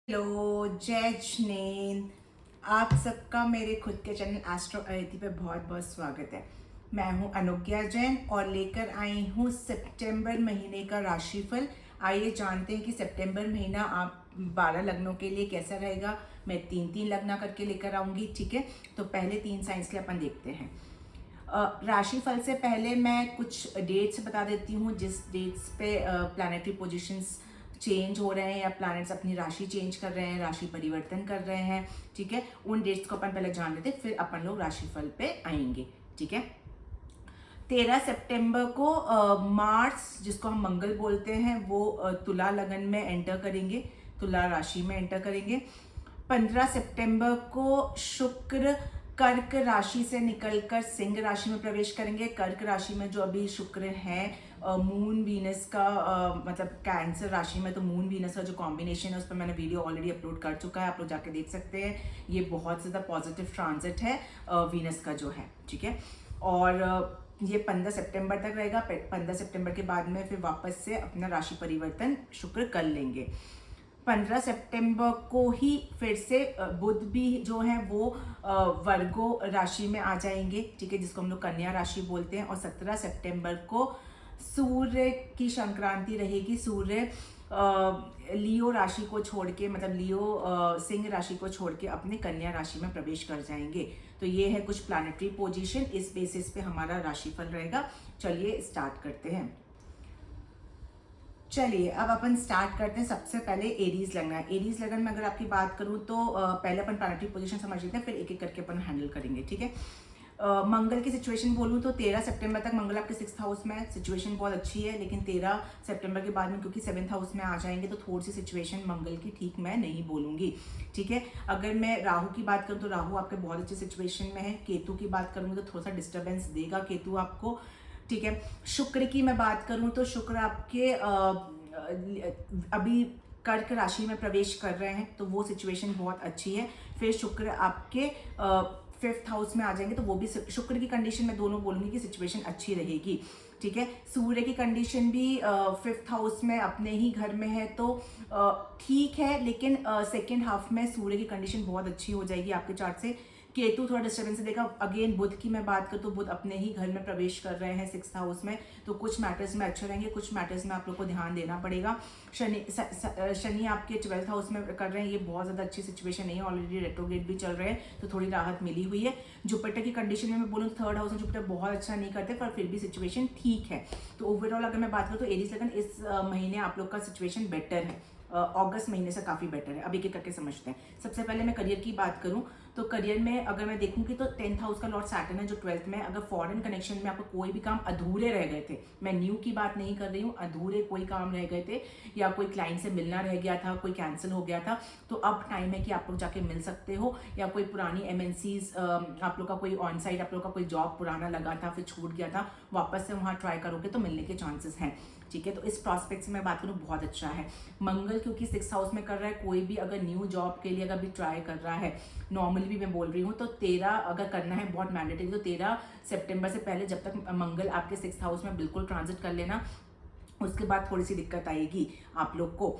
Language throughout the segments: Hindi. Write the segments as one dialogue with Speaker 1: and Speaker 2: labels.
Speaker 1: हेलो, जय जिनेंद्र। आप सबका मेरे खुद के चैनल एस्ट्रो अदिति पे बहुत बहुत स्वागत है। मैं हूं अनुज्ञा जैन और लेकर आई हूं सितंबर महीने का राशिफल। आइए जानते हैं कि सितंबर महीना आप 12 लग्नों के लिए कैसा रहेगा। मैं 3-3 लग्न करके लेकर आऊंगी, ठीक है। तो पहले 3 साइंस के अपन देखते हैं। राशिफल से पहले मैं कुछ डेट्स बता देती हूँ जिस डेट्स पे प्लैनेटरी पोजीशंस चेंज हो रहे हैं या प्लैनेट्स अपनी राशि चेंज कर रहे हैं, राशि परिवर्तन कर रहे हैं, ठीक है। उन डेट्स को अपन पहले जान लेते हैं, फिर अपन लोग राशिफल पे आएंगे, ठीक है। 13 सितंबर को मार्स, जिसको हम मंगल बोलते हैं, वो तुला लगन में एंटर करेंगे, तुला राशि में एंटर करेंगे। 15 सितंबर को शुक्र कर्क राशि से निकलकर सिंह राशि में प्रवेश करेंगे। कर्क राशि में जो अभी शुक्र है, मून वीनस का मतलब कैंसर राशि में, तो मून वीनस का जो कॉम्बिनेशन है उस पर मैंने वीडियो ऑलरेडी अपलोड कर चुका है, आप लोग जाके देख सकते हैं। ये बहुत ज़्यादा पॉजिटिव ट्रांजिट है वीनस का जो है, ठीक है। और ये 15 सितंबर तक रहेगा। 15 सितंबर के बाद में फिर वापस से अपना राशि परिवर्तन शुक्र कर लेंगे। 15 सितंबर को ही फिर से बुध भी जो है वो वर्गो राशि में आ जाएंगे, ठीक है, जिसको हम लोग कन्या राशि बोलते हैं। और 17 सितंबर को सूर्य की संक्रांति रहेगी। सूर्य लियो राशि को छोड़ के, मतलब लियो सिंह राशि को छोड़ के अपने कन्या राशि में प्रवेश कर जाएंगे। तो ये है कुछ प्लैनेटरी पोजीशन, इस बेसिस पे हमारा राशिफल रहेगा। चलिए स्टार्ट करते हैं। चलिए अब अपन स्टार्ट करते हैं। सबसे पहले एरीज लगन है। एरीज लगन में अगर आपकी बात करूं तो पहले अपन प्लैनेटरी पोजीशन समझ लेते हैं, फिर एक एक करके अपन हैंडल करेंगे, ठीक है। मंगल की सिचुएशन बोलूं तो 13 सितंबर तक मंगल आपके 6th हाउस में है। सिचुएशन बहुत अच्छी है, लेकिन 13 सितंबर के बाद में क्योंकि 7th हाउस में आ जाएंगे तो थोड़ी सी सिचुएशन मंगल की ठीक मैं नहीं बोलूंगी, ठीक है। अगर मैं राहु की बात करूं तो राहु आपके बहुत अच्छी सिचुएशन में है। केतु की बात करूंगी तो थोड़ा सा डिस्टर्बेंस देगा केतु आपको, ठीक है। शुक्र की मैं बात करूं तो शुक्र आपके अभी कर्क राशि में प्रवेश कर रहे हैं, तो वो सिचुएशन बहुत अच्छी है। फिर शुक्र आपके 5th हाउस में आ जाएंगे, तो वो भी शुक्र की कंडीशन में दोनों बोलूंगी कि सिचुएशन अच्छी रहेगी, ठीक है। सूर्य की कंडीशन भी 5th हाउस में अपने ही घर में है, तो ठीक है, लेकिन सेकेंड हाफ में सूर्य की कंडीशन बहुत अच्छी हो जाएगी आपके चार्ट से। केतु थोड़ा डिस्टर्बेंस देगा। अगेन बुध की मैं बात करूँ तो बुध अपने ही घर में प्रवेश कर रहे हैं 6th हाउस में, तो कुछ मैटर्स में अच्छे रहेंगे, कुछ मैटर्स में आप लोग को ध्यान देना पड़ेगा। शनि आपके 12th हाउस में कर रहे हैं, ये बहुत ज़्यादा अच्छी सिचुएशन नहीं है, ऑलरेडी रेट्रोग्रेड भी चल रहे हैं, तो थोड़ी राहत मिली हुई है। जुपिटर की कंडीशन में मैं बोलूँ 3rd हाउस में जुपिटर बहुत अच्छा नहीं करते, पर फिर भी सिचुएशन ठीक है। तो ओवरऑल अगर मैं बात करूँ तो एरीज लगन इस महीने आप लोग का सिचुएशन बेटर है, अगस्त महीने से काफ़ी बेटर है। अब एक एक करके समझते हैं। सबसे पहले मैं करियर की बात करूं तो करियर में अगर मैं देखूंगी तो 10th हाउस का लॉर्ड सैटर्न है जो 12th में, अगर फॉरेन कनेक्शन में आपको कोई भी काम अधूरे रह गए थे, मैं न्यू की बात नहीं कर रही हूँ, अधूरे कोई काम रह गए थे या कोई क्लाइंट से मिलना रह गया था, कोई कैंसिल हो गया था, तो अब टाइम है कि आप लोग जाके मिल सकते हो। या कोई पुरानी MNCs आप लोग का कोई ऑन साइड आप लोग का कोई जॉब पुराना लगा था फिर छूट गया था, वापस से वहाँ ट्राई करोगे तो मिलने के चांसेस हैं, ठीक है। तो इस प्रॉस्पेक्ट से मैं बात करूँ बहुत अच्छा है। मंगल क्योंकि 6th हाउस में कर रहा है, कोई भी अगर न्यू जॉब के लिए अगर भी ट्राई कर रहा है, नॉर्मली भी मैं बोल रही हूँ, तो 13 अगर करना है बहुत मैंडेटरी, तो 13 सितंबर से पहले जब तक मंगल आपके 6th हाउस में बिल्कुल ट्रांजिट कर लेना, उसके बाद थोड़ी सी दिक्कत आएगी आप लोग को।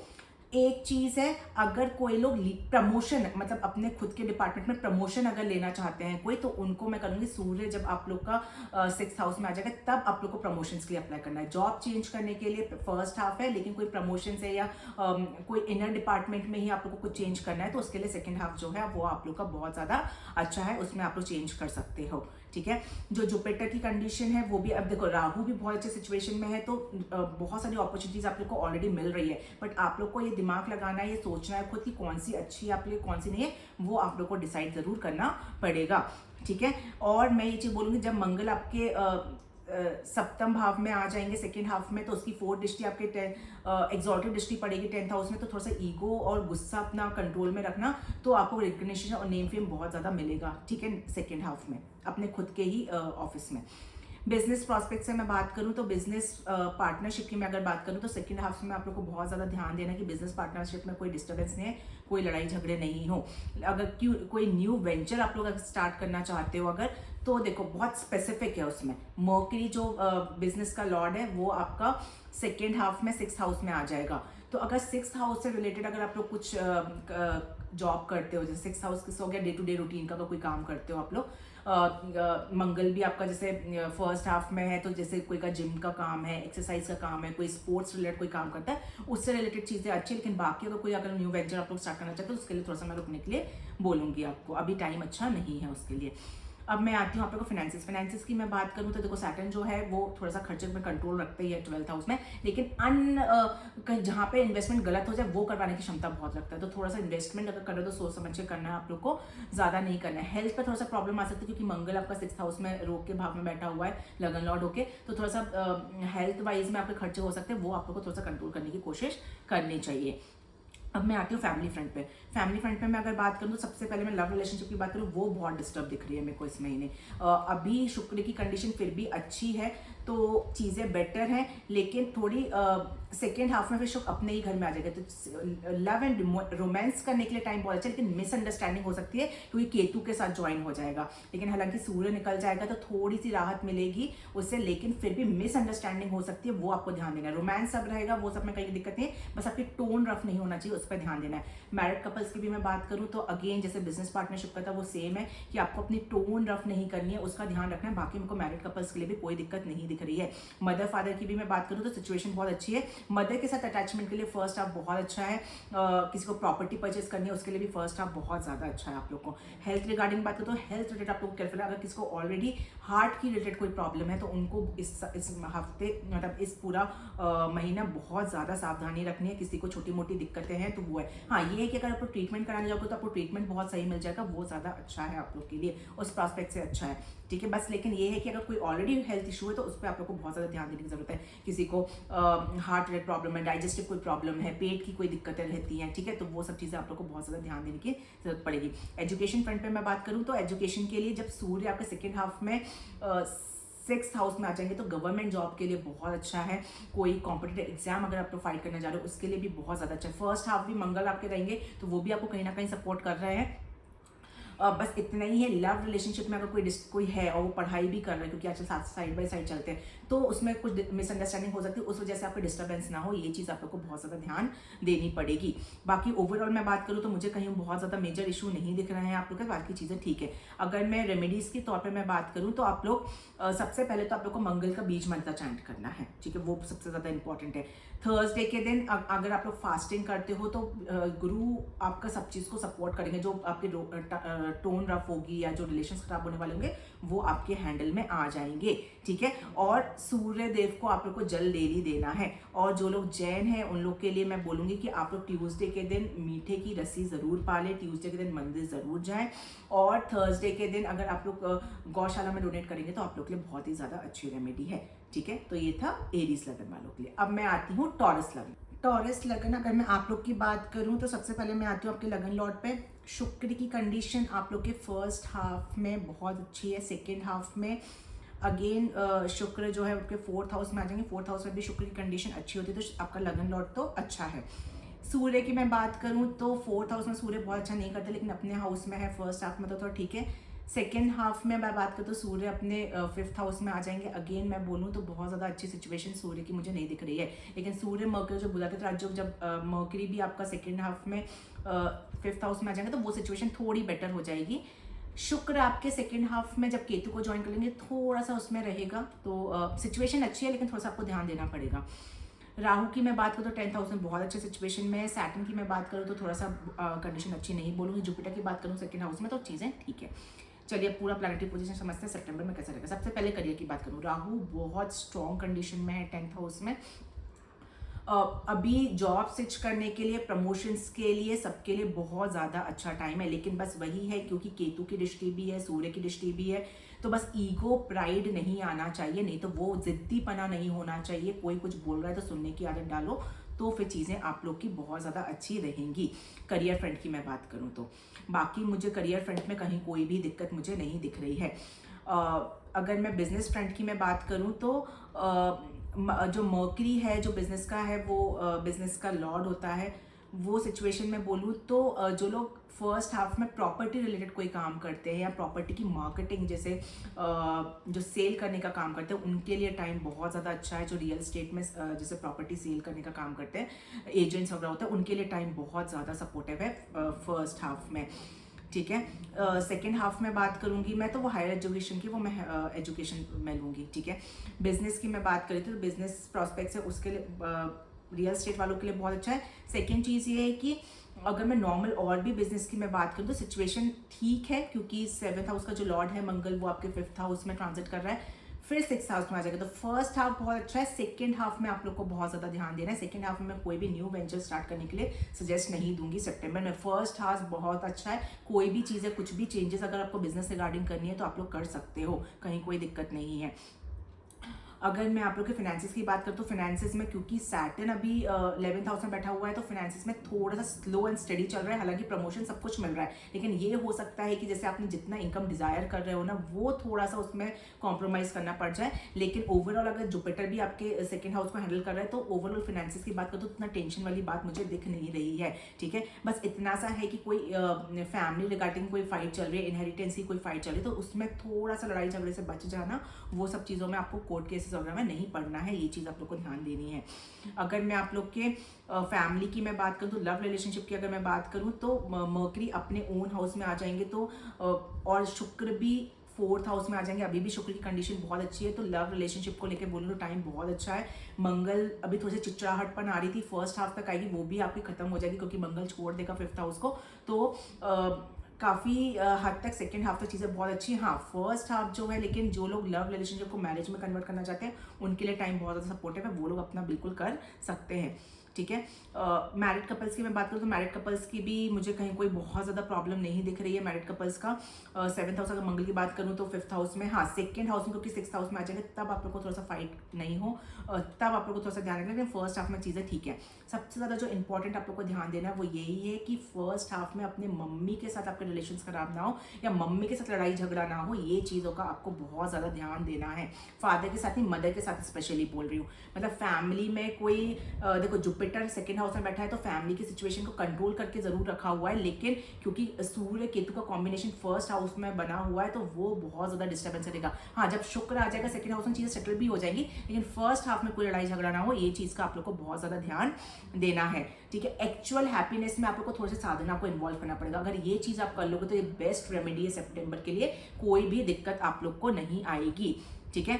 Speaker 1: एक चीज है, अगर कोई लोग प्रमोशन मतलब अपने खुद के डिपार्टमेंट में प्रमोशन अगर लेना चाहते हैं कोई, तो उनको मैं करूंगी सूर्य जब आप लोग का 6th हाउस में आ जाएगा तब आप लोग को प्रमोशंस के लिए अप्लाई करना है। जॉब चेंज करने के लिए 1st हाफ है, लेकिन कोई प्रमोशन है या कोई इनर डिपार्टमेंट में ही आप लोग को कुछ चेंज करना है, तो उसके लिए 2nd हाफ जो है वो आप लोग का बहुत ज्यादा अच्छा है, उसमें आप लोग चेंज कर सकते हो, ठीक है। जो जुपिटर की कंडीशन है वो भी, अब देखो राहु भी बहुत अच्छे सिचुएशन में है, तो बहुत सारी अपॉर्चुनिटीज आप लोग को ऑलरेडी मिल रही है, बट आप लोग को ये दिमाग लगाना है, ये सोचना है खुद की कौन सी अच्छी है आपके लिए, कौन सी नहीं है, वो आप लोग को डिसाइड जरूर करना पड़ेगा, ठीक है। और मैं ये चीज बोलूंगी, जब मंगल आपके सप्तम भाव में आ जाएंगे 2nd हाफ में, तो उसकी 4th दृष्टि आपके एग्जॉल्टेड दृष्टि पड़ेगी 10th हाउस में, तो थोड़ा सा ईगो और गुस्सा अपना कंट्रोल में रखना, तो आपको रिकग्निशन और नेम फेम बहुत ज्यादा मिलेगा, ठीक है, 2nd हाफ में अपने खुद के ही ऑफिस में। बिजनेस प्रॉस्पेक्ट से मैं बात करूं तो बिजनेस पार्टनरशिप की मैं अगर बात करूं तो 2nd हाफ में आप लोग को बहुत ज़्यादा ध्यान देना कि बिजनेस पार्टनरशिप में कोई डिस्टर्बेंस नहीं है, कोई लड़ाई झगड़े नहीं हो। अगर कोई न्यू वेंचर आप लोग अगर स्टार्ट करना चाहते हो अगर, तो देखो बहुत स्पेसिफिक है उसमें। मर्करी जो बिजनेस का लॉर्ड है वो आपका सेकेंड हाफ में 6th हाउस में आ जाएगा। तो अगर 6th हाउस से रिलेटेड अगर आप लोग कुछ जॉब करते हो, जैसे 6th हाउस किस हो गया, डे टू डे रूटीन का कोई काम करते हो आप लोग, मंगल भी आपका जैसे फर्स्ट हाफ में है, तो जैसे कोई का जिम का काम है, एक्सरसाइज का काम है, कोई स्पोर्ट्स रिलेटेड कोई काम करता है, उससे रिलेटेड चीज़ें अच्छी। लेकिन बाकी अगर कोई अगर न्यू वेंचर आप लोग स्टार्ट करना चाहते हो तो उसके लिए थोड़ा सा मैं रुकने के लिए बोलूँगी आपको, अभी टाइम अच्छा नहीं है उसके लिए। अब मैं आती हूँ आप लोग को फाइनेंसिस की मैं बात करूँ तो देखो सैटर्न जो है वो थोड़ा सा खर्चे में कंट्रोल रखते ही है 12th हाउस में, लेकिन जहाँ पे इन्वेस्टमेंट गलत हो जाए वो करवाने की क्षमता बहुत रखता है। तो थोड़ा सा इन्वेस्टमेंट अगर कर रहे हो तो सोच समझ के करना है आप लोग को, ज़्यादा नहीं करना है। हेल्थ पर थोड़ा सा प्रॉब्लम आ सकती है क्योंकि मंगल आपका 6th हाउस में रोग के भाव में बैठा हुआ है, लगन लॉर्ड होके, तो थोड़ा सा हेल्थ वाइज में आपके खर्चे हो सकते हैं, वो आप लोग को थोड़ा सा कंट्रोल करने की कोशिश करनी चाहिए। अब मैं आती हूँ फैमिली फ्रंट पे। फैमिली फ्रंट पे मैं अगर बात करूँ तो सबसे पहले मैं लव रिलेशनशिप की बात करूँ, वो बहुत डिस्टर्ब दिख रही है मेरे को इस महीने। अभी शुक्र की कंडीशन फिर भी अच्छी है तो चीज़ें बेटर हैं, लेकिन थोड़ी सेकेंड हाफ में फिर शुक्र अपने ही घर में आ जाएगा। तो लव एंड रोमांस करने के लिए टाइम बहुत अच्छा है, लेकिन मिसअंडरस्टैंडिंग हो सकती है क्योंकि केतु के साथ ज्वाइन हो जाएगा। लेकिन हालांकि सूर्य निकल जाएगा तो थोड़ी सी राहत मिलेगी उससे, लेकिन फिर भी मिसअंडरस्टैंडिंग हो सकती है, वो आपको ध्यान देना है। रोमांस सब रहेगा, वो सब में कहीं दिक्कत नहीं है, बस आपकी टोन रफ नहीं होना चाहिए, उस पर ध्यान देना है। मैरिड कपल्स की भी मैं बात करूँ तो अगेन जैसे बिजनेस पार्टनरशिप का था वो सेम है कि आपको अपनी टोन रफ नहीं करनी है, उसका ध्यान रखना है। बाकी मेरे को मैरिड कपल्स के लिए भी कोई दिक्कत नहीं दिख रही है। मदर फादर की भी मैं बात करूँ तो सिचुएशन बहुत अच्छी है। मदर के साथ अटैचमेंट के लिए फर्स्ट हाफ बहुत अच्छा है। किसी को प्रॉपर्टी परचेस करनी है उसके लिए भी फर्स्ट हाफ बहुत ज़्यादा अच्छा है आप लोग को। हेल्थ रिगार्डिंग बात करूँ तो हेल्थ रिलेटेड आप लोग केयरफुल है। अगर किसी को ऑलरेडी हार्ट की रिलेटेड कोई प्रॉब्लम है तो उनको इस हफ्ते मतलब इस पूरा महीना बहुत ज़्यादा सावधानी रखनी है। किसी को छोटी मोटी दिक्कतें हैं तो वो है। हाँ, ये है कि अगर आपको ट्रीटमेंट कराने जाओगे तो आपको ट्रीटमेंट बहुत सही मिल जाएगा, वो ज़्यादा अच्छा है आप लोग के लिए, उस प्रॉस्पेक्ट से अच्छा है, ठीक है। बस लेकिन ये है कि अगर कोई ऑलरेडी हेल्थ इशू है तो उस पर आप लोग को बहुत ज़्यादा ध्यान देने की जरूरत है। किसी को हार्ट रिलेटेड प्रॉब्लम है, डाइजेस्टिव कोई प्रॉब्लम है, पेट की कोई दिक्कतें रहती हैं, ठीक है, तो वो सब चीज़ें आप लोग को बहुत ज़्यादा ध्यान देने की जरूरत पड़ेगी। एजुकेशन फ्रंट पे मैं बात करूँ तो एजुकेशन के लिए जब सूर्य आपके सेकेंड हाफ में 6th हाउस में आ जाएंगे तो गवर्नमेंट जॉब के लिए बहुत अच्छा है। कोई कॉम्पिटिटिव एग्जाम अगर आप लोग फाइट करने जा रहे हो उसके लिए भी बहुत ज़्यादा अच्छा है। फर्स्ट हाफ भी मंगल आपके रहेंगे तो वो भी आपको कहीं ना कहीं सपोर्ट कर रहे हैं। बस इतना ही है। लव रिलेशनशिप में अगर कोई है और वो पढ़ाई भी कर रहा है, क्योंकि आजकल साथ साइड बाय साइड चलते हैं, तो उसमें कुछ मिसअंडरस्टैंडिंग हो सकती है, उस वजह से आपको डिस्टर्बेंस ना हो, ये चीज़ आप लोग को बहुत ज़्यादा ध्यान देनी पड़ेगी। बाकी ओवरऑल मैं बात करूँ तो मुझे कहीं बहुत ज़्यादा मेजर इशू नहीं दिख रहे हैं आप लोग के, बाकी चीज़ें ठीक है। अगर मैं रेमेडीज़ के तौर पर मैं बात करूँ तो आप लोग सबसे पहले तो आप लोग को मंगल का बीज मंत्र चैंट करना है, ठीक है, वो सबसे ज़्यादा इंपॉर्टेंट है। थर्सडे के दिन अगर आप लोग फास्टिंग करते हो तो गुरु आपका सब चीज़ को सपोर्ट करेंगे। जो आपके टोन रफ होगी या जो रिलेशंस खराब होने वाले होंगे वो आपके हैंडल में आ जाएंगे, ठीक है। और सूर्य देव को आप लोग को जल डेली देना है। और जो लोग जैन हैं उन लोग के लिए मैं बोलूँगी कि आप लोग ट्यूसडे के दिन मीठे की रस्सी ज़रूर पालें, ट्यूसडे के दिन मंदिर ज़रूर जाएं, और थर्सडे के दिन अगर आप लोग गौशाला में डोनेट करेंगे तो आप लोग के लिए बहुत ही ज़्यादा अच्छी रेमेडी है, ठीक है। तो ये था एरीज लगन वालों के लिए। अब मैं आती हूँ टॉरस लगन। टॉरस लगन अगर मैं आप लोग की बात करूं तो सबसे पहले मैं आती हूँ आपके लगन लॉर्ड पे। शुक्र की कंडीशन आप लोग के फर्स्ट हाफ में बहुत अच्छी है। सेकेंड हाफ में अगेन शुक्र जो है आपके 4th हाउस में आ जाएंगे। 4th हाउस में भी शुक्र की कंडीशन अच्छी होती है तो आपका लगन लॉर्ड तो अच्छा है। सूर्य की मैं बात करूं तो 4th हाउस में सूर्य बहुत अच्छा नहीं करता, लेकिन अपने हाउस में है फर्स्ट हाफ में तो थोड़ा ठीक है। सेकेंड हाफ में मैं बात करूँ तो सूर्य अपने 5th हाउस में आ जाएंगे। अगेन मैं बोलूँ तो बहुत ज़्यादा अच्छी सिचुएशन सूर्य की मुझे नहीं दिख रही है, लेकिन सूर्य मर्करी जो बुलाते थे राजयोग, जब मर्करी भी आपका सेकेंड हाफ में 5th हाउस में आ जाएंगे तो वो सिचुएशन थोड़ी बेटर हो जाएगी। शुक्र आपके सेकेंड हाफ में जब केतु को ज्वाइन कर लेंगे थोड़ा सा उसमें रहेगा, तो सिचुएशन अच्छी है लेकिन थोड़ा सा आपको ध्यान देना पड़ेगा। राहु की मैं बात करूँ तो 10th हाउस में बहुत अच्छे सिचुएशन में है। सैटर्न की मैं बात करूँ तो थोड़ा सा कंडीशन अच्छी नहीं बोलूँगी। जुपिटर की बात करूँ सेकेंड हाउस में तो चीज़ें ठीक है। चलिए पूरा प्लैनेटरी पोजीशन समझते हैं सितंबर में कैसा रहेगा। सबसे पहले करियर की बात करूँ, राहु बहुत स्ट्रॉन्ग कंडीशन में है 10th हाउस में। अभी जॉब स्विच करने के लिए, प्रमोशंस के लिए, सबके लिए बहुत ज़्यादा अच्छा टाइम है, लेकिन बस वही है क्योंकि केतु की दृष्टि भी है, सूर्य की दृष्टि भी है, तो बस ईगो प्राइड नहीं आना चाहिए, नहीं तो वो जिद्दीपना नहीं होना चाहिए। कोई कुछ बोल रहा है तो सुनने की आदत डालो, तो फिर चीज़ें आप लोग की बहुत ज़्यादा अच्छी रहेंगी। करियर फ्रंट की मैं बात करूँ तो बाकी मुझे करियर फ्रंट में कहीं कोई भी दिक्कत मुझे नहीं दिख रही है। अगर मैं बिजनेस फ्रंट की मैं बात करूँ तो जो मर्करी है जो बिजनेस का है वो बिजनेस का लॉर्ड होता है। वो सिचुएशन में बोलूँ तो जो लोग फर्स्ट हाफ में प्रॉपर्टी रिलेटेड कोई काम करते हैं या प्रॉपर्टी की मार्केटिंग जैसे जो सेल करने का काम करते हैं उनके लिए टाइम बहुत ज़्यादा अच्छा है। जो रियल स्टेट में जैसे प्रॉपर्टी सेल करने का काम करते हैं, एजेंट्स वगैरह होते हैं, उनके लिए टाइम बहुत ज़्यादा सपोर्टिव है फर्स्ट हाफ में। ठीक है, सेकेंड हाफ में बात करूंगी मैं तो वो हायर एजुकेशन की, वो मैं एजुकेशन में लूँगी। ठीक है, बिजनेस की मैं बात करी थी तो बिजनेस प्रॉस्पेक्ट्स है उसके लिए रियल स्टेट वालों के लिए बहुत अच्छा है। सेकेंड चीज़ ये है कि अगर मैं नॉर्मल और भी बिजनेस की मैं बात करूँ तो सिचुएशन ठीक है, क्योंकि 7th हाउस का जो लॉर्ड है मंगल वो आपके 5th हाउस में ट्रांजिट कर रहा है, फिर 6th हाउस में आ जाएगा। तो फर्स्ट हाफ बहुत अच्छा है, सेकंड हाफ में आप लोग को बहुत ज़्यादा ध्यान देना है। सेकंड हाफ में मैं कोई भी न्यू वेंचर स्टार्ट करने के लिए सजेस्ट नहीं दूंगी सितंबर में। फर्स्ट हाफ बहुत अच्छा है, कोई भी चीज़ें कुछ भी चेंजेस अगर आपको बिजनेस रिगार्डिंग करनी है तो आप लोग कर सकते हो, कहीं कोई दिक्कत नहीं है। अगर मैं आप लोग के फाइनेंसिस की बात करूँ तो फाइनेंसिस में क्योंकि सैटर्न अभी 11th हाउस में बैठा हुआ है तो फाइनेंसिस में थोड़ा सा स्लो एंड स्टडी चल रहा है। हालांकि प्रमोशन सब कुछ मिल रहा है, लेकिन ये हो सकता है कि जैसे आपने जितना इनकम डिजायर कर रहे हो ना वो थोड़ा सा उसमें कॉम्प्रोमाइज करना पड़ जाए। लेकिन ओवरऑल अगर जुपिटर भी आपके सेकेंड हाउस को हैंडल कर रहा है तो ओवरऑल फाइनेंसिस की बात करूँ तो इतना टेंशन वाली बात मुझे दिख नहीं रही है। ठीक है, बस इतना सा है कि कोई फैमिली रिगार्डिंग कोई फाइट चल रही है, इनहेरिटेंस की कोई फाइट चल रही है तो उसमें थोड़ा सा लड़ाई झगड़े से बच जाना। वो सब चीज़ों में आपको कोर्ट केसेस वगैरह में नहीं पड़ना है, ये चीज़ आप लोग को ध्यान देनी है। अगर मैं आप लोग के फैमिली की मैं बात करूँ तो लव रिलेशनशिप की अगर मैं बात करूँ तो मर्करी अपने ओन हाउस में आ जाएंगे तो और शुक्र भी 4th हाउस में आ जाएंगे। अभी भी शुक्र की कंडीशन बहुत अच्छी है तो लव रिलेशनशिप को लेकर बोलूँ तो टाइम बहुत अच्छा है। मंगल अभी थोड़ी सी चिड़चिड़ाहटपन आ रही थी, फर्स्ट हाफ तक आएगी, वो भी आपकी खत्म हो जाएगी क्योंकि मंगल छोड़ देगा 5th हाउस को। तो काफ़ी हद तक सेकेंड हाफ तक चीज़ें बहुत अच्छी हैं। हाँ, फर्स्ट हाफ जो है, लेकिन जो लोग लव रिलेशनशिप को मैरिज में कन्वर्ट करना चाहते हैं उनके लिए टाइम बहुत ज़्यादा सपोर्टिव है, वो लोग अपना बिल्कुल कर सकते हैं। ठीक है, मैरिड कपल्स की मैं बात करूँ तो मैरिड कपल्स की भी मुझे कहीं कोई बहुत ज़्यादा प्रॉब्लम नहीं दिख रही है। मैरिड कपल्स का 7th हाउस अगर मंगल की बात करूँ तो 5th हाउस में, हाँ सेकेंड हाउस में क्योंकि 6th हाउस में आ जाएंगे तब आप लोग को थोड़ा सा फाइट नहीं हो, तब आप लोग को थोड़ा सा ध्यान रखना। लेकिन फर्स्ट हाफ में चीज़ें ठीक है। सबसे ज़्यादा जो इंपॉर्टेंट आप लोग को ध्यान देना है वो यही है कि फर्स्ट हाफ में अपने मम्मी के साथ आपके रिलेशन खराब ना हो या मम्मी के साथ लड़ाई झगड़ा ना हो, ये चीज़ों का आपको बहुत ज़्यादा ध्यान देना है। फादर के साथ नहीं, मदर के साथ स्पेशली बोल रही हूँ। मतलब फैमिली में कोई देखो जुपिटर सेकेंड हाउस में बैठा है तो फैमिली की सिचुएशन को कंट्रोल करके जरूर रखा हुआ है, लेकिन क्योंकि सूर्य केतु का कॉम्बिनेशन फर्स्ट हाउस में बना हुआ है तो वो बहुत ज़्यादा डिस्टर्बेंस करेगा। हाँ, जब शुक्र आ जाएगा सेकेंड हाउस में चीज़ें सेटल भी हो जाएंगी, लेकिन फर्स्ट हाफ में कोई लड़ाई झगड़ा ना हो, ये चीज़ का आप लोग को बहुत ज़्यादा ध्यान देना है। ठीक है, एक्चुअल हैप्पीनेस में आप लोग को थोड़ी सी साधना को इन्वॉल्व करना पड़ेगा। अगर ये चीज़ आप कर लोगे तो ये बेस्ट रेमेडी है सितंबर के लिए, कोई भी दिक्कत आप लोग को नहीं आएगी। ठीक है,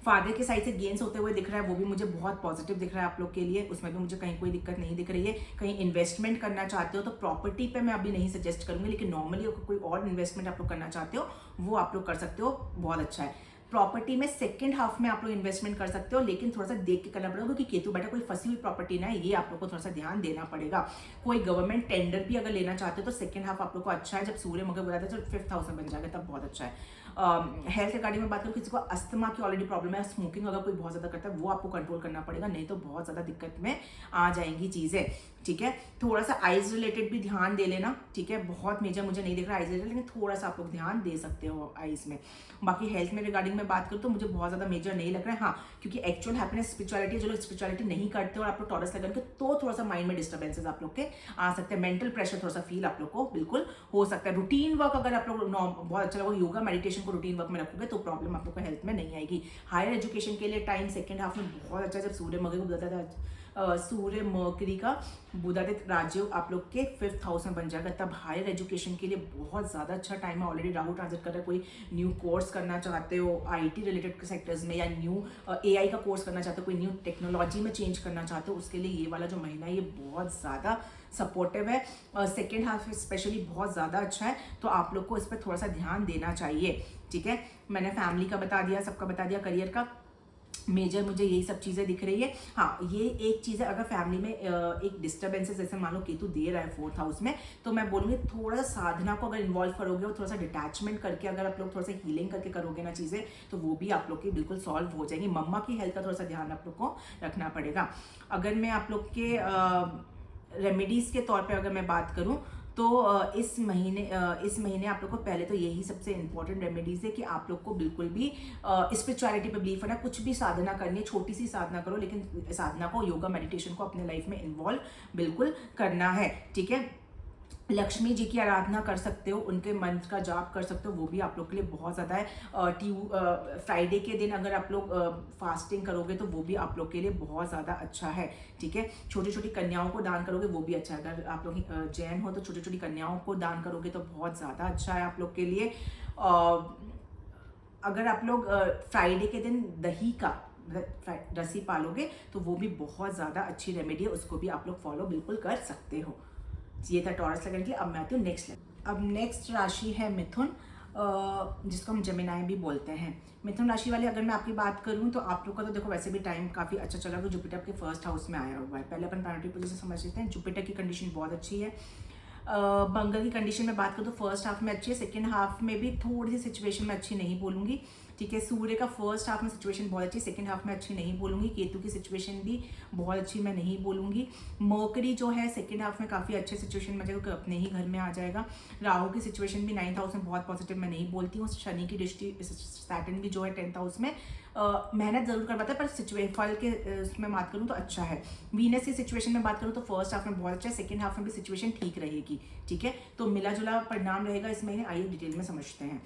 Speaker 1: फादर के साइड से गेन्स होते हुए दिख रहा है, वो भी मुझे बहुत पॉजिटिव दिख रहा है आप लोग के लिए, उसमें भी मुझे कहीं कोई दिक्कत नहीं दिख रही है। कहीं इन्वेस्टमेंट करना चाहते हो तो प्रॉपर्टी पे मैं अभी नहीं सजेस्ट करूंगी, लेकिन नॉर्मली अगर कोई और इन्वेस्टमेंट आप लोग करना चाहते हो वो आप लोग कर सकते हो, बहुत अच्छा है। प्रॉपर्टी में सेकंड हाफ में आप लोग इन्वेस्टमेंट कर सकते हो, लेकिन थोड़ा सा देख के करना पड़ेगा क्योंकि केतु बैठा, कोई फंसी हुई प्रॉपर्टी ना है, ये आप लोग को थोड़ा सा ध्यान देना पड़ेगा। कोई गवर्नमेंट टेंडर भी अगर लेना चाहते हो तो सेकंड हाफ आप लोग को अच्छा है। जब सूर्य मगर बुलाता है तो 5th हाउस में बन जाएगा तब बहुत अच्छा है। हेल्थ रिगार्डिंग में बात करूँ, किसी को अस्थमा की ऑलरेडी प्रॉब्लम है, स्मोकिंग अगर कोई बहुत ज़्यादा करता है वो आपको कंट्रोल करना पड़ेगा, नहीं तो बहुत ज़्यादा दिक्कत में आ जाएंगी चीज़ें। ठीक है, थोड़ा सा आइज रिलेटेड भी ध्यान दे लेना। ठीक है, बहुत मेजर मुझे नहीं दिख रहा आइज रिलेटेड, लेकिन थोड़ा सा आप लोग ध्यान दे सकते हो आइज में। बाकी हेल्थ में रिगार्डिंग में बात करूँ तो मुझे बहुत ज़्यादा मेजर नहीं लग रहा है। हाँ, क्योंकि एक्चुअल हैप्पीनेस स्पिरिचुअलिटी, जो लोग स्पिरिचुअलिटी नहीं करते और आप लोग टॉरस लगन के तो थोड़ा सा माइंड में डिस्टर्बेंसेस आप लोग के आ सकते हैं, मेंटल प्रेशर थोड़ा सा फील आप लोग को बिल्कुल हो सकता है। रूटीन वर्क अगर आप लोग बहुत अच्छा लगा, योगा मेडिटेशन को रूटीन वर्क में रखोगे तो प्रॉब्लम आप लोग को हेल्थ में नहीं आएगी। हायर एजुकेशन के लिए टाइम सेकेंड हाफ में बहुत अच्छा है। जब सूर्य मगर को बताता था सूर्य मर्करी का बुधादित्य राजयोग आप लोग के 5th हाउस में बन जाएगा, तब हायर एजुकेशन के लिए बहुत ज़्यादा अच्छा टाइम है। ऑलरेडी राहु ट्रांजिट कर रहा है, कोई न्यू कोर्स करना चाहते हो आईटी रिलेटेड सेक्टर्स में या न्यू एआई का कोर्स करना चाहते हो, कोई न्यू टेक्नोलॉजी में चेंज करना चाहते हो, उसके लिए ये वाला जो महीना है ये बहुत ज़्यादा सपोर्टिव है। सेकेंड हाफ स्पेशली बहुत ज़्यादा अच्छा है, तो आप लोग को इस पर थोड़ा सा ध्यान देना चाहिए। ठीक है, मैंने फैमिली का बता दिया, सबका बता दिया, करियर का मेजर मुझे यही सब चीज़ें दिख रही है। हाँ, ये एक चीज़ है, अगर फैमिली में एक डिस्टर्बेंसेस जैसे मान लो केतु दे रहा है 4th हाउस में, तो मैं बोलूँगी थोड़ा सा साधना को अगर इन्वॉल्व करोगे और थोड़ा सा डिटैचमेंट करके अगर आप लोग थोड़ा सा हीलिंग करके करोगे ना चीज़ें, तो वो भी आप लोग की बिल्कुल सॉल्व हो जाएंगी। मम्मा की हेल्थ का थोड़ा सा ध्यान आप लोग को रखना पड़ेगा। अगर मैं आप लोग के रेमेडीज़ के तौर पे अगर मैं बात करूँ तो इस महीने आप लोग को पहले तो यही सबसे इंपॉर्टेंट रेमेडीज है कि आप लोग को बिल्कुल भी स्पिरिचुअलिटी पे बिलीव करना, कुछ भी साधना करनी है, छोटी सी साधना करो, लेकिन साधना को, योगा मेडिटेशन को अपने लाइफ में इन्वॉल्व बिल्कुल करना है, ठीक है। लक्ष्मी जी की आराधना कर सकते हो, उनके मंत्र का जाप कर सकते हो, वो भी आप लोग के लिए बहुत ज़्यादा है। फ्राइडे के दिन अगर आप लोग फास्टिंग करोगे तो वो भी आप लोग के लिए बहुत ज़्यादा अच्छा है, ठीक है। छोटी छोटी कन्याओं को दान करोगे वो भी अच्छा है। अगर आप लोग जैन हो तो छोटी छोटी कन्याओं को दान करोगे तो बहुत ज़्यादा अच्छा है आप लोग के लिए। अगर आप लोग फ्राइडे के दिन दही का रस्सी पालोगे तो वो भी बहुत ज़्यादा अच्छी रेमेडी है, उसको भी आप लोग फॉलो बिल्कुल कर सकते हो। ये था टॉरस लगन के लिए। अब मैं आती हूँ नेक्स्ट लेवल। अब नेक्स्ट राशि है मिथुन, जिसको हम जमिनाई भी बोलते हैं। मिथुन राशि वाले अगर मैं आपकी बात करूँ तो आप लोग का तो देखो वैसे भी टाइम काफ़ी अच्छा चला हुआ, जुपिटर आपके फर्स्ट हाउस में आया हुआ है। पहले अपन प्लैनेटरी पोजीशन समझ लेते हैं। जुपिटर की कंडीशन बहुत अच्छी है। मंगल की कंडीशन में बात करूँ तो फर्स्ट हाफ में अच्छी है, सेकेंड हाफ में भी थोड़ी सी सिचुएशन में अच्छी नहीं बोलूँगी, ठीक है। सूर्य का फर्स्ट हाफ में सिचुएशन बहुत अच्छी, सेकंड हाफ में अच्छी नहीं बोलूँगी। केतु की सिचुएशन भी बहुत अच्छी मैं नहीं बोलूँगी। मर्करी जो है सेकंड हाफ में काफ़ी अच्छे सिचुएशन में जाएगा, अपने ही घर में आ जाएगा। राहु की सिचुएशन भी 9th हाउस में बहुत पॉजिटिव मैं नहीं बोलती हूँ। शनि की दृष्टि, सैटर्न भी जो है 10th हाउस में मेहनत जरूर करवाता है, पर फल के उसमें बात करूँ तो अच्छा है। वीनस की सिचुएशन में बात करूँ तो फर्स्ट हाफ में बहुत अच्छा है, सेकंड हाफ में भी सिचुएशन ठीक रहेगी, ठीक है। तो मिला जुला परिणाम रहेगा इस महीने। आइए डिटेल में समझते हैं।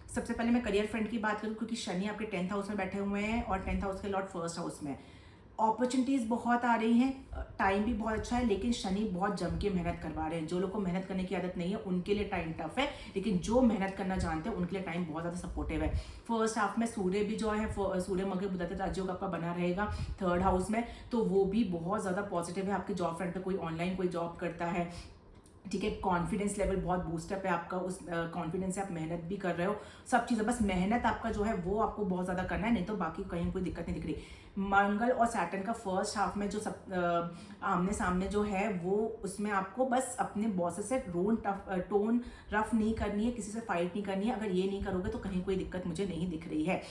Speaker 1: सबसे पहले मैं करियर फ्रंट की बात करूँ, क्योंकि शनि आपके 10th हाउस में बैठे हुए हैं और 10th हाउस के लॉर्ड फर्स्ट हाउस में। अपॉर्चुनिटीज़ बहुत आ रही हैं, टाइम भी बहुत अच्छा है, लेकिन शनि बहुत जम के मेहनत करवा रहे हैं। जो लोग को मेहनत करने की आदत नहीं है उनके लिए टाइम टफ है, लेकिन जो मेहनत करना जानते हैं उनके लिए टाइम बहुत ज़्यादा सपोर्टिव है। फर्स्ट हाफ में सूर्य भी जो है, सूर्य मकर बुध राज्योग आपका बना रहेगा 3rd हाउस में, तो वो भी बहुत ज़्यादा पॉजिटिव है। आपके जॉब फ्रंट पर कोई ऑनलाइन कोई जॉब करता है, ठीक है, कॉन्फिडेंस लेवल बहुत बूस्टअप है आपका, उस कॉन्फिडेंस से आप मेहनत भी कर रहे हो, सब चीज़ें। बस मेहनत आपका जो है वो आपको बहुत ज़्यादा करना है, नहीं तो बाकी कहीं कोई दिक्कत नहीं दिख रही। मंगल और सैटर्न का फर्स्ट हाफ में जो सब आमने सामने जो है वो, उसमें आपको बस अपने बॉसेस से टोन रफ नहीं करनी है, किसी से फाइट नहीं करनी है। अगर ये नहीं करोगे तो कहीं कोई दिक्कत मुझे नहीं दिख रही है।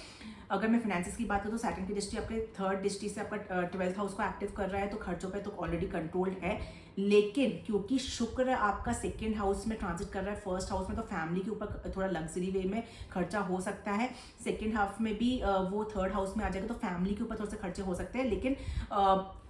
Speaker 1: अगर मैं फाइनेंसिस की बात करूँ तो सैटर्न की दृष्टि आपके 3rd दृष्टि से आपका 12th हाउस को एक्टिव कर रहा है, तो खर्चों पे तो ऑलरेडी कंट्रोल्ड है, लेकिन क्योंकि शुक्र आपका 2nd हाउस में ट्रांजिट कर रहा है 1st हाउस में, तो फैमिली के ऊपर थोड़ा लग्जरी वे में खर्चा हो सकता है। 2nd हाफ में भी वो 3rd हाउस में आ जाएगा, तो फैमिली के ऊपर थोड़े से खर्चे हो सकते हैं, लेकिन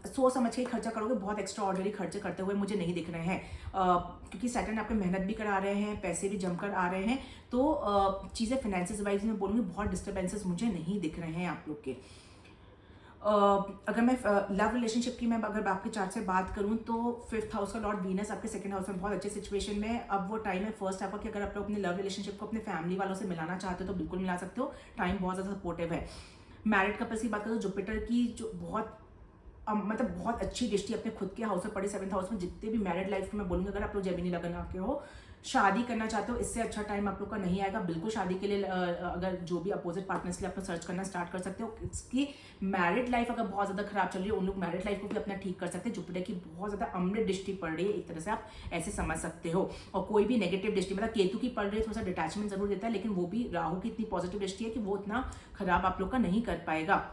Speaker 1: सोच समझ के खर्चा करोगे। बहुत एक्स्ट्रा ऑर्डनरी खर्चे करते हुए मुझे नहीं दिख रहे हैं, क्योंकि सैटर्न आपके मेहनत भी करा रहे हैं, पैसे भी जमकर आ रहे हैं, तो चीज़ें फाइनेंसिस वाइज में बोलूँगी बहुत डिस्टर्बेंसेस मुझे नहीं दिख रहे हैं आप लोग के। अगर मैं लव रिलेशनशिप की मैं अगर आपके चार्ट से बात करूं तो 5th हाउस का लॉर्ड वीनस आपके 2nd हाउस में बहुत अच्छे सिचुएशन में। अब वो टाइम है फर्स्ट हाफ का कि अगर आप लोग अपने लव रिलेशनशिप को अपने फैमिली वालों से मिलाना चाहते हो तो बिल्कुल मिला सकते हो, टाइम बहुत ज़्यादा सपोर्टिव है। मैरिड कपल्स की बात करूँ तो जुपिटर की जो बहुत मतलब बहुत अच्छी दृष्टि अपने खुद के हाउस में पड़े 7th हाउस में। जितने भी मैरिड लाइफ में मैं बोलूँगी, अगर आप लोग जेमिनी लगन आपके हो, शादी करना चाहते हो, इससे अच्छा टाइम आप लोग का नहीं आएगा बिल्कुल शादी के लिए। अगर जो भी अपोजिट पार्टनर्स के लिए आप लोग सर्च करना स्टार्ट कर सकते हो। इसकी मैरिड लाइफ अगर बहुत ज़्यादा खराब चल रही है, उन लोग मैरिड लाइफ को भी अपना ठीक कर सकते हैं। जुपिटर की बहुत ज़्यादा अमृत दृष्टि पड़ रही है, एक तरह से आप ऐसे समझ सकते हो। और कोई भी नेगेटिव दृष्टि मतलब केतु की पड़ रही है, थोड़ा सा डिटैचमेंट जरूर देता है, लेकिन वो भी राहु की इतनी पॉजिटिव दृष्टि है कि वो इतना खराब आप लोग का नहीं कर पाएगा,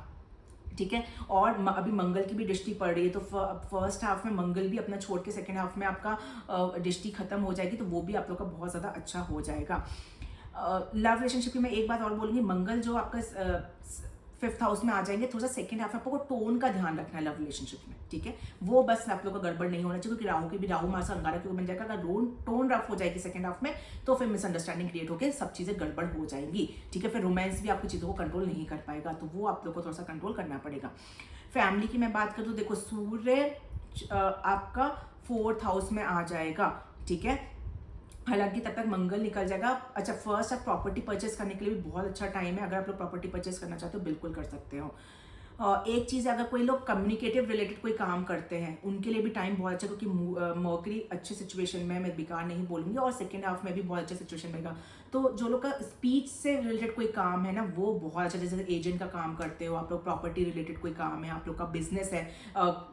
Speaker 1: ठीक है। और अभी मंगल की भी दृष्टि पड़ रही है, तो फर्स्ट हाफ में मंगल भी अपना छोड़ के 2nd हाफ में आपका दृष्टि खत्म हो जाएगी, तो वो भी आप लोग का बहुत ज़्यादा अच्छा हो जाएगा। लव रिलेशनशिप की मैं एक बात और बोलूँगी, मंगल जो आपका 5th हाउस में आ जाएंगे, थोड़ा सा 2nd हाफ में आपको टोन का ध्यान रखना है लव रिलेशनशिप में, ठीक है। वो बस आप लोग का गड़बड़ नहीं होना चाहिए, क्योंकि राहु की भी, राहु मार्स अंगारक के बन जाएगा। अगर टोन रफ हो जाएगी 2nd हाफ में तो फिर मिसअंडरस्टैंडिंग क्रिएट होकर सब चीज़ें गड़बड़ हो जाएंगी, ठीक है। फिर रोमांस भी आपकी चीज़ों को कंट्रोल नहीं कर पाएगा, तो वो आप लोग को थोड़ा सा कंट्रोल करना पड़ेगा। फैमिली की मैं बात करूँ तो देखो, सूर्य आपका 4th हाउस में आ जाएगा, ठीक है। हालांकि तब तक मंगल निकल जाएगा। अच्छा, फर्स्ट आप प्रॉपर्टी परचेस करने के लिए भी बहुत अच्छा टाइम है। अगर आप लोग प्रॉपर्टी परचेस करना चाहते हो बिल्कुल कर सकते हो। एक चीज़ है, अगर कोई लोग कम्युनिकेटिव रिलेटेड कोई काम करते हैं उनके लिए भी टाइम बहुत अच्छा, क्योंकि मर्करी अच्छे सिचुएशन में, मैं बेकार नहीं बोलूँगी, और 2nd हाफ में भी बहुत अच्छा सिचुएशन रहेगा। तो जो लोग का स्पीच से रिलेटेड कोई काम है ना, वो बहुत अच्छा, जैसे एजेंट का काम करते हो आप लोग, प्रॉपर्टी रिलेटेड कोई काम है, आप लोग का बिजनेस है,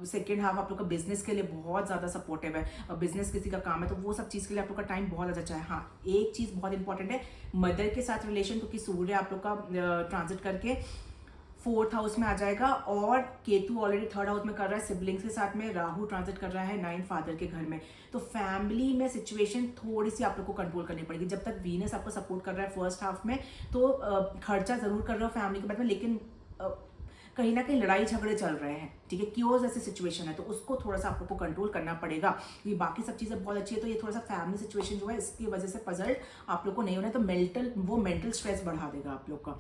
Speaker 1: 2nd हाफ आप लोग का बिजनेस के लिए बहुत ज़्यादा सपोर्टिव है। बिजनेस किसी का काम है तो वो सब चीज़ के लिए आप लोग का टाइम बहुत ज़्यादा अच्छा है। हाँ, एक चीज़ बहुत इंपॉर्टेंट है, मदर के साथ रिलेशन, क्योंकि सूर्य आप लोग का ट्रांजिट करके 4th हाउस में आ जाएगा, और केतु ऑलरेडी 3rd हाउस में कर रहा है सिबलिंग्स के साथ में, राहु ट्रांजिट कर रहा है 9th फादर के घर में। तो फैमिली में सिचुएशन थोड़ी सी आप लोग को कंट्रोल करनी पड़ेगी। जब तक वीनस आपको सपोर्ट कर रहा है फर्स्ट हाफ में, तो खर्चा जरूर कर रहे हो फैमिली के बारे में, लेकिन कहीं ना कहीं लड़ाई झगड़े चल रहे हैं, ठीक है, क्योज ऐसी सिचुएशन है, तो उसको थोड़ा सा आप लोग को कंट्रोल करना पड़ेगा। ये बाकी सब चीज़ें बहुत अच्छी है, तो ये थोड़ा सा फैमिली सिचुएशन जो है इसकी वजह से पजल्ड आप लोग को नहीं होना है, तो मेंटल स्ट्रेस बढ़ा देगा आप लोग का।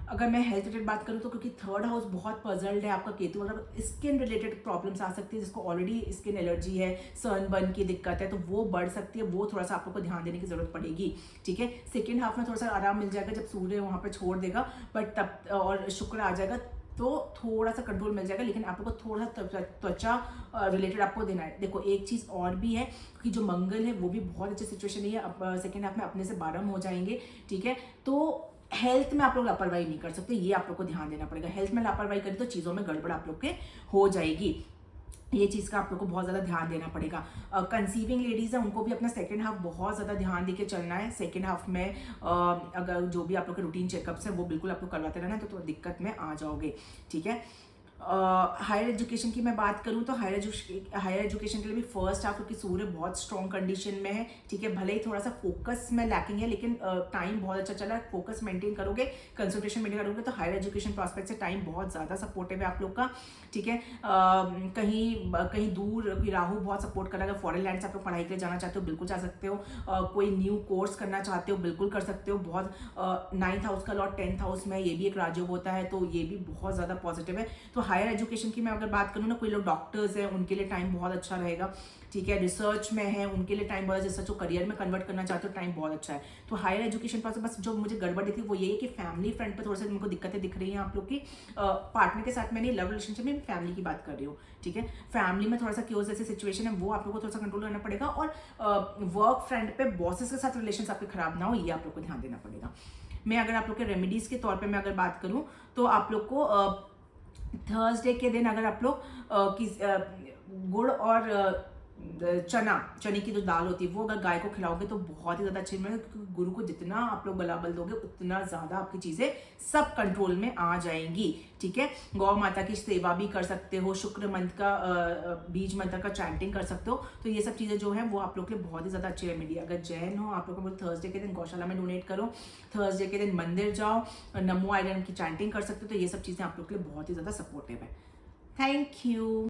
Speaker 1: अगर मैं हेल्थ रिलेटेड बात करूँ तो क्योंकि 3rd हाउस बहुत पजल्ड है आपका केतु, अगर स्किन रिलेटेड प्रॉब्लम्स आ सकती है, जिसको ऑलरेडी स्किन एलर्जी है, सनबर्न की दिक्कत है, तो वो बढ़ सकती है, वो थोड़ा सा आप लोग को ध्यान देने की जरूरत पड़ेगी, ठीक है। सेकेंड हाफ में थोड़ा सा आराम मिल जाएगा जब सूर्य वहाँ पर छोड़ देगा, बट तब और शुक्र आ जाएगा, तो थोड़ा सा कंट्रोल मिल जाएगा, लेकिन आप लोग को थोड़ा सा त्वचा रिलेटेड आपको देना है। देखो एक चीज़ और भी है कि जो मंगल है वो भी बहुत अच्छी सिचुएशन नहीं है, अब सेकेंड हाफ में अपने से 12 हो जाएंगे, ठीक है। तो हेल्थ में आप लोग लापरवाही नहीं कर सकते, ये आप लोग को ध्यान देना पड़ेगा। हेल्थ में लापरवाही करें तो चीज़ों में गड़बड़ आप लोग के हो जाएगी, ये चीज़ का आप लोग को बहुत ज़्यादा ध्यान देना पड़ेगा। कंसीविंग लेडीज़ है उनको भी अपना सेकेंड हाफ बहुत ज़्यादा ध्यान देके चलना है। सेकेंड हाफ में अगर जो भी आप लोग के रूटीन चेकअप्स है वो बिल्कुल आप लोग करवाते रहना, तो दिक्कत में आ जाओगे, ठीक है। हायर एजुकेशन की मैं बात करूं तो हायर एजुकेशन के लिए भी फर्स्ट हाफ क्योंकि सूर्य बहुत स्ट्रॉन्ग कंडीशन में है, ठीक है। भले ही थोड़ा सा फोकस में लैकिंग है, लेकिन टाइम बहुत अच्छा चला है, फोकस मेंटेन करोगे, कंसंट्रेशन मेंटेन करोगे, तो हायर एजुकेशन प्रोस्पेक्ट से टाइम बहुत ज़्यादा सपोर्टिव है आप लोग का, ठीक है। कहीं दूर राहु बहुत सपोर्ट कर रहा है, फॉरेन लैंड से आप लोग पढ़ाई के लिए जाना चाहते हो बिल्कुल जा सकते हो, कोई न्यू कोर्स करना चाहते हो बिल्कुल कर सकते हो। बहुत 9th हाउस का लॉर्ड 10th हाउस में, ये भी एक राजयोग होता है, तो ये भी बहुत ज़्यादा पॉजिटिव है। तो हायर एजुकेशन की मैं अगर बात करूँ ना, कोई लोग डॉक्टर्स हैं उनके लिए टाइम बहुत अच्छा रहेगा, ठीक है। रिसर्च में है उनके लिए टाइम बहुत, रिसर्च को करियर में कन्वर्ट करना चाहते हो टाइम बहुत अच्छा है। तो हायर एजुकेशन पास बस जो मुझे गड़बड़ दिखी वो ये है कि फैमिली फ्रंट पे थोड़ा सा उनको दिक्कतें दिख रही हैं आप लोग की, पार्टनर के साथ में नहीं, लव रिलेशनशिप में, फैमिली की बात कर रही हूँ, ठीक है। फैमिली में थोड़ा सा क्योज जैसी सिचुएशन है वो आप लोग को थोड़ा सा कंट्रोल करना पड़ेगा, और वर्क फ्रंट पे बॉसेस के साथ रिलेशन आपके खराब ना हो, ये आप लोग को ध्यान देना पड़ेगा। मैं अगर आप लोग के रेमेडीज के तौर पर मैं अगर बात करूँ तो आप लोग को थर्सडे के दिन अगर आप लोग गुड़ और चने की जो दाल होती है वो अगर गाय को खिलाओगे तो बहुत ही ज़्यादा अच्छी मिलेगी, क्योंकि गुरु को जितना आप लोग बला बल दोगे उतना ज़्यादा आपकी चीज़ें सब कंट्रोल में आ जाएंगी, ठीक है। गौ माता की सेवा भी कर सकते हो, शुक्र मंत्र का बीज मंत्र का चैंटिंग कर सकते हो, तो ये सब चीज़ें जो है वो आप लोग के लिए बहुत ही ज़्यादा अच्छी रेमेडी। अगर जैन हो आप लोग को थर्सडे के दिन गौशाला में डोनेट करो, थर्सडे के दिन मंदिर जाओ, नमो आयरन की चैंटिंग कर सकते हो, तो ये सब चीज़ें आप लोग के लिए बहुत ही ज़्यादा सपोर्टिव है। Thank you.